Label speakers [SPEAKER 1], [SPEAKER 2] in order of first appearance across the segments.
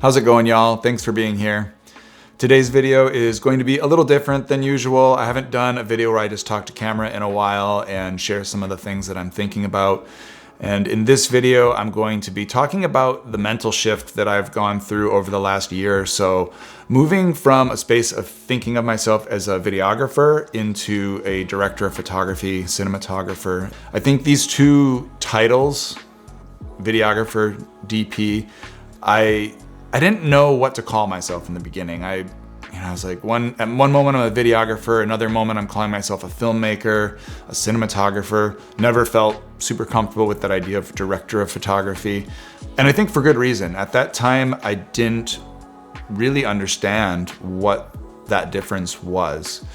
[SPEAKER 1] How's it going, y'all? Thanks for being here. Today's video is going to be a little different than usual. I haven't done a video where I just talk to camera in a while and share some of the things that I'm thinking about. And in this video, I'm going to be talking about the mental shift that I've gone through over the last year or so, moving from a space of thinking of myself as a videographer into a director of photography, cinematographer. I think these two titles, videographer, DP, I didn't know what to call myself in the beginning. I was like, at one moment I'm a videographer, another moment I'm calling myself a filmmaker, a cinematographer. Never felt super comfortable with that idea of director of photography. And I think for good reason. At that time, I didn't really understand what that difference was.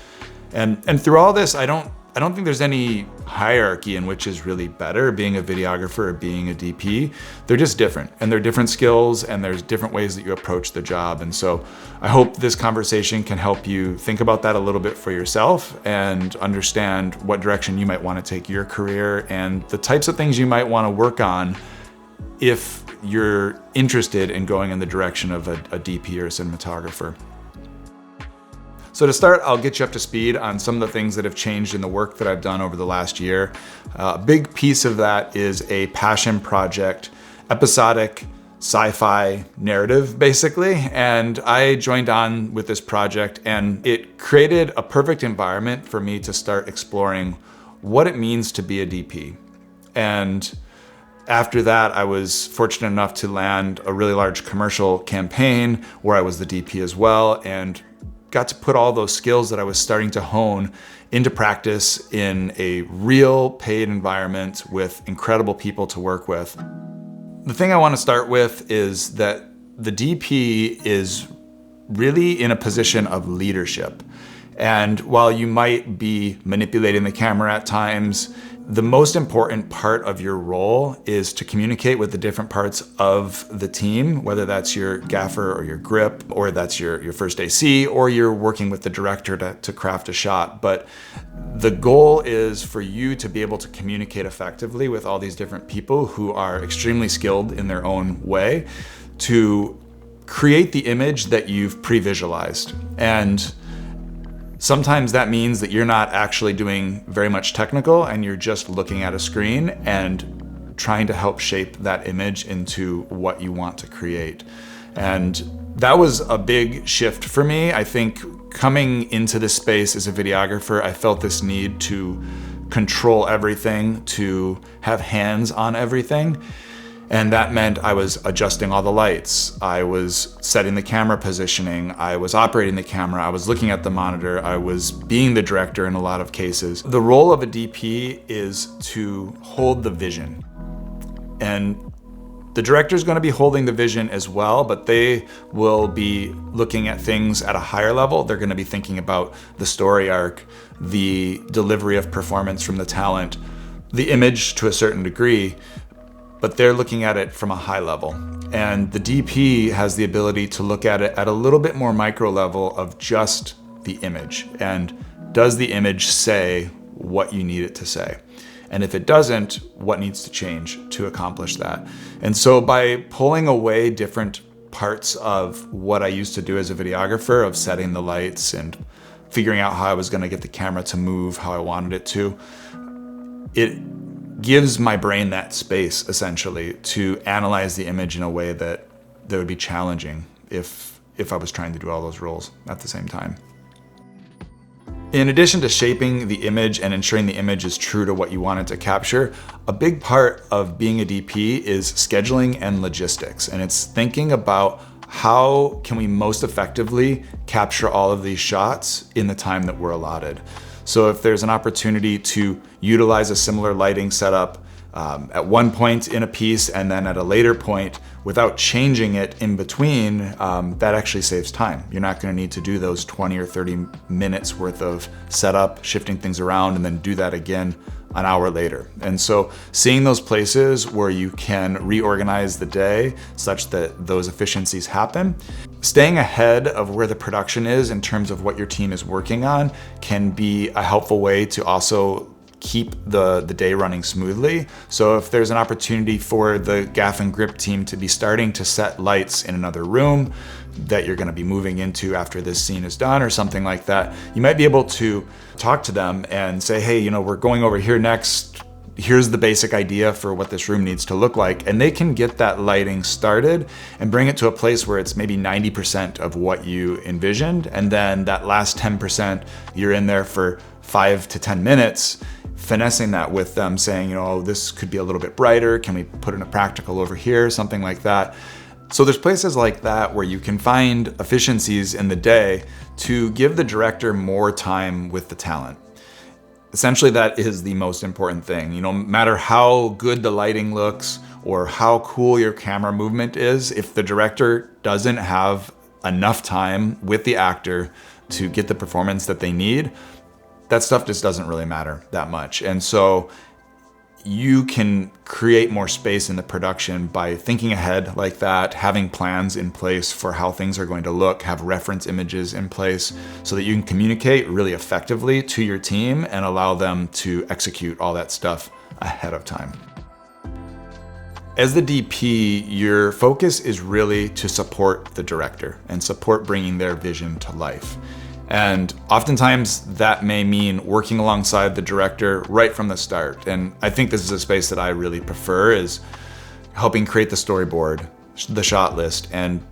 [SPEAKER 1] And through all this, I don't think there's any hierarchy in which is really better, being a videographer or being a DP. They're just different, and they're different skills, and there's different ways that you approach the job. And so I hope this conversation can help you think about that a little bit for yourself and understand what direction you might want to take your career and the types of things you might want to work on if you're interested in going in the direction of a DP or a cinematographer. So to start, I'll get you up to speed on some of the things that have changed in the work that I've done over the last year. A big piece of that is a passion project, episodic sci-fi narrative, basically. And I joined on with this project, and it created a perfect environment for me to start exploring what it means to be a DP. And after that, I was fortunate enough to land a really large commercial campaign where I was the DP as well, and got to put all those skills that I was starting to hone into practice in a real paid environment with incredible people to work with. The thing I want to start with is that the DP is really in a position of leadership. And while you might be manipulating the camera at times, the most important part of your role is to communicate with the different parts of the team, whether that's your gaffer or your grip, or that's your first AC, or you're working with the director to craft a shot. But the goal is for you to be able to communicate effectively with all these different people who are extremely skilled in their own way to create the image that you've pre-visualized. And sometimes that means that you're not actually doing very much technical and you're just looking at a screen and trying to help shape that image into what you want to create. And that was a big shift for me. I think coming into this space as a videographer, I felt this need to control everything, to have hands on everything. And that meant I was adjusting all the lights, I was setting the camera positioning, I was operating the camera, I was looking at the monitor, I was being the director in a lot of cases. The role of a DP is to hold the vision. And the director is going to be holding the vision as well, but they will be looking at things at a higher level. They're going to be thinking about the story arc, the delivery of performance from the talent, the image to a certain degree, but they're looking at it from a high level. And the DP has the ability to look at it at a little bit more micro level of just the image. And does the image say what you need it to say? And if it doesn't, what needs to change to accomplish that? And so by pulling away different parts of what I used to do as a videographer, of setting the lights and figuring out how I was gonna get the camera to move how I wanted it to, it gives my brain that space essentially to analyze the image in a way that would be challenging if I was trying to do all those roles at the same time. In addition to shaping the image and ensuring the image is true to what you want it to capture, a big part of being a DP is scheduling and logistics. And it's thinking about how can we most effectively capture all of these shots in the time that we're allotted. So if there's an opportunity to utilize a similar lighting setup at one point in a piece and then at a later point without changing it in between, that actually saves time. You're not going to need to do those 20 or 30 minutes worth of setup, shifting things around, and then do that again an hour later. And so seeing those places where you can reorganize the day such that those efficiencies happen, staying ahead of where the production is in terms of what your team is working on can be a helpful way to also keep the day running smoothly. So if there's an opportunity for the gaff and grip team to be starting to set lights in another room that you're going to be moving into after this scene is done or something like that, you might be able to talk to them and say, hey, you know, we're going over here next. Here's the basic idea for what this room needs to look like. And they can get that lighting started and bring it to a place where it's maybe 90% of what you envisioned. And then that last 10%, you're in there for 5 to 10 minutes, finessing that with them, saying, you know, oh, this could be a little bit brighter. Can we put in a practical over here? Something like that. So there's places like that where you can find efficiencies in the day to give the director more time with the talent. Essentially, that is the most important thing. You know, no matter how good the lighting looks or how cool your camera movement is, if the director doesn't have enough time with the actor to get the performance that they need, that stuff just doesn't really matter that much. And so you can create more space in the production by thinking ahead like that, having plans in place for how things are going to look, have reference images in place so that you can communicate really effectively to your team and allow them to execute all that stuff ahead of time. As the DP, your focus is really to support the director and support bringing their vision to life. And oftentimes that may mean working alongside the director right from the start. And I think this is a space that I really prefer, is helping create the storyboard, the shot list, and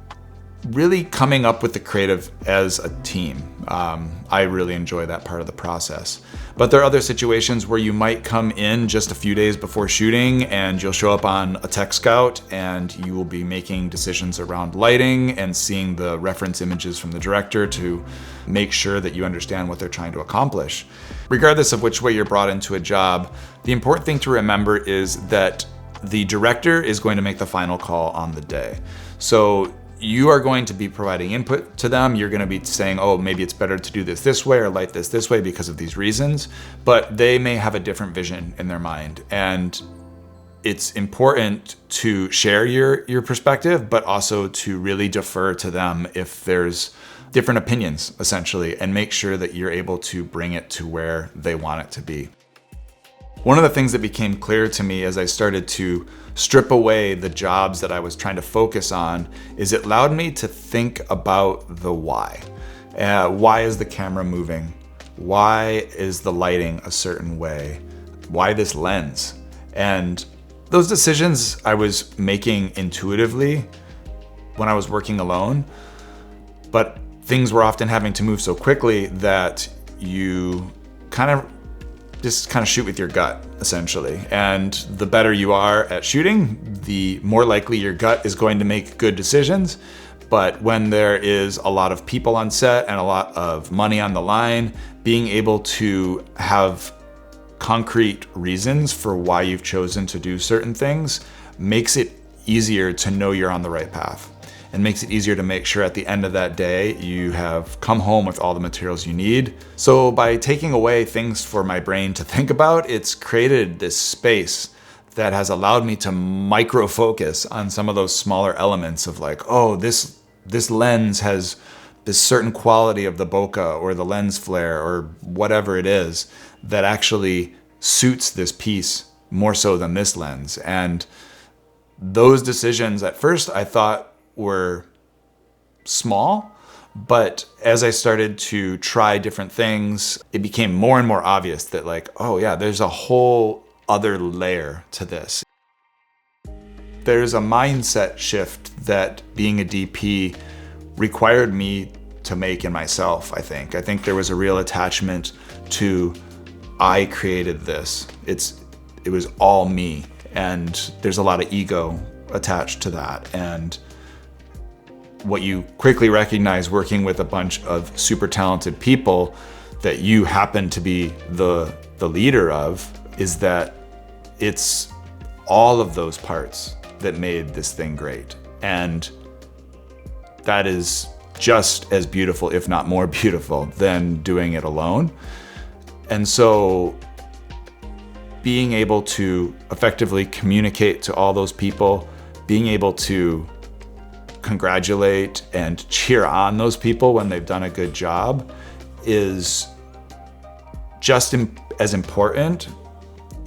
[SPEAKER 1] really coming up with the creative as a team. I really enjoy that part of the process. But there are other situations where you might come in just a few days before shooting and you'll show up on a tech scout and you will be making decisions around lighting and seeing the reference images from the director to make sure that you understand what they're trying to accomplish. Regardless of which way you're brought into a job, the important thing to remember is that the director is going to make the final call on the day. So you are going to be providing input to them. You're going to be saying, oh, maybe it's better to do this way or light this way because of these reasons, but they may have a different vision in their mind. And it's important to share your perspective, but also to really defer to them if there's different opinions, essentially, and make sure that you're able to bring it to where they want it to be. One of the things that became clear to me as I started to strip away the jobs that I was trying to focus on is it allowed me to think about the why. Why is the camera moving? Why is the lighting a certain way? Why this lens? And those decisions I was making intuitively when I was working alone, but things were often having to move so quickly that you kind of shoot with your gut, essentially. And the better you are at shooting, the more likely your gut is going to make good decisions. But when there is a lot of people on set and a lot of money on the line, being able to have concrete reasons for why you've chosen to do certain things makes it easier to know you're on the right path, and makes it easier to make sure at the end of that day you have come home with all the materials you need. So by taking away things for my brain to think about, it's created this space that has allowed me to micro focus on some of those smaller elements of like, oh, this lens has this certain quality of the bokeh or the lens flare or whatever it is that actually suits this piece more so than this lens. And those decisions at first I thought were small, but as I started to try different things, it became more and more obvious that like, oh yeah, there's a whole other layer to this. There's a mindset shift that being a DP required me to make in myself, I think. I think there was a real attachment to, I created this. It was all me, and there's a lot of ego attached to that. And what you quickly recognize working with a bunch of super talented people that you happen to be the leader of is that it's all of those parts that made this thing great. And that is just as beautiful, if not more beautiful, than doing it alone. And so being able to effectively communicate to all those people, being able to congratulate and cheer on those people when they've done a good job is just as important,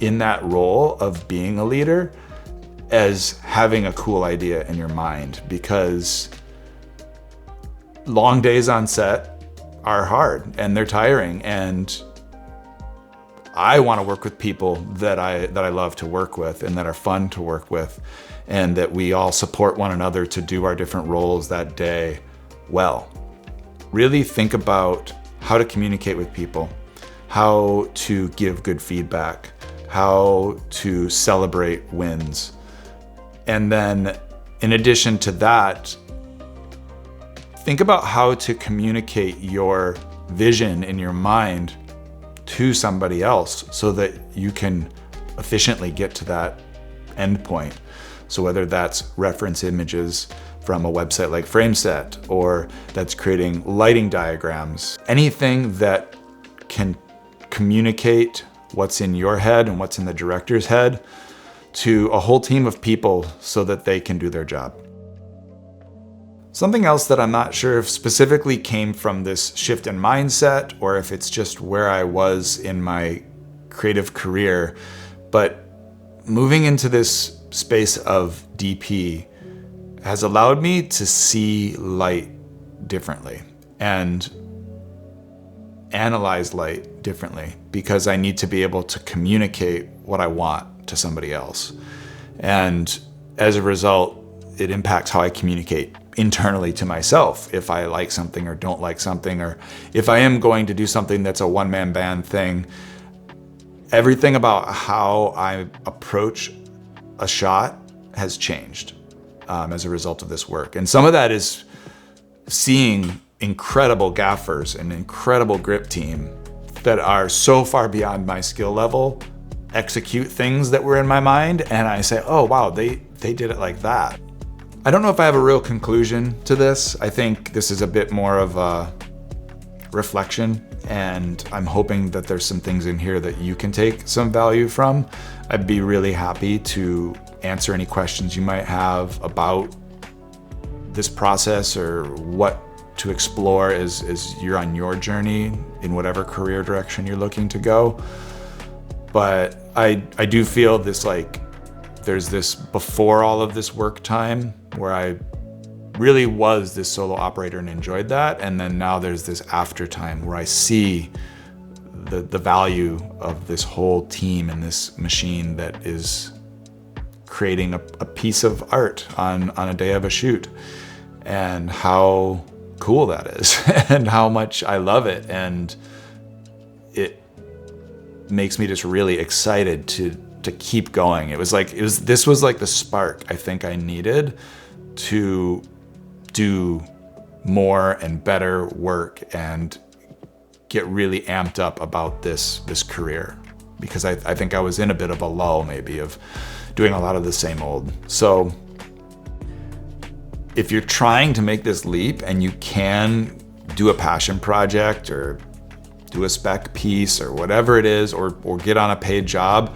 [SPEAKER 1] in that role of being a leader as having a cool idea in your mind, because long days on set are hard and they're tiring, and I want to work with people that I love to work with and that are fun to work with, and that we all support one another to do our different roles that day well. Really think about how to communicate with people, how to give good feedback, how to celebrate wins. And then in addition to that, think about how to communicate your vision in your mind to somebody else so that you can efficiently get to that end point. So whether that's reference images from a website like FrameSet, or that's creating lighting diagrams, anything that can communicate what's in your head and what's in the director's head to a whole team of people so that they can do their job. Something else that I'm not sure if specifically came from this shift in mindset or if it's just where I was in my creative career, but moving into this space of DP has allowed me to see light differently and analyze light differently, because I need to be able to communicate what I want to somebody else. And as a result, it impacts how I communicate internally to myself, if I like something or don't like something, or if I am going to do something that's a one-man band thing. Everything about how I approach a shot has changed as a result of this work. And some of that is seeing incredible gaffers and incredible grip team that are so far beyond my skill level execute things that were in my mind, and I say, oh wow, they did it like that. I don't know if I have a real conclusion to this. I think this is a bit more of a reflection, and I'm hoping that there's some things in here that you can take some value from. I'd be really happy to answer any questions you might have about this process or what to explore as you're on your journey in whatever career direction you're looking to go. But I do feel this, like, there's this before all of this work time where I really was this solo operator and enjoyed that. And then now there's this after time where I see the value of this whole team and this machine that is creating a piece of art on a day of a shoot, and how cool that is and how much I love it. And it makes me just really excited to keep going. This was like the spark I think I needed to do more and better work and get really amped up about this career, because I think I was in a bit of a lull maybe of doing a lot of the same old. So if you're trying to make this leap and you can do a passion project or do a spec piece or whatever it is, or get on a paid job,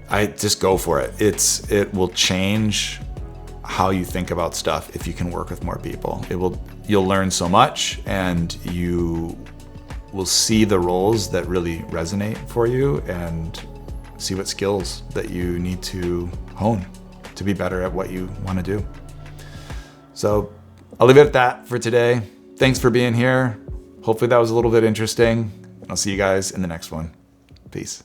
[SPEAKER 1] I just go for it. It will change how you think about stuff if you can work with more people. You'll learn so much, and you will see the roles that really resonate for you and see what skills that you need to hone to be better at what you want to do. So I'll leave it at that for today. Thanks for being here. Hopefully that was a little bit interesting. I'll see you guys in the next one. Peace.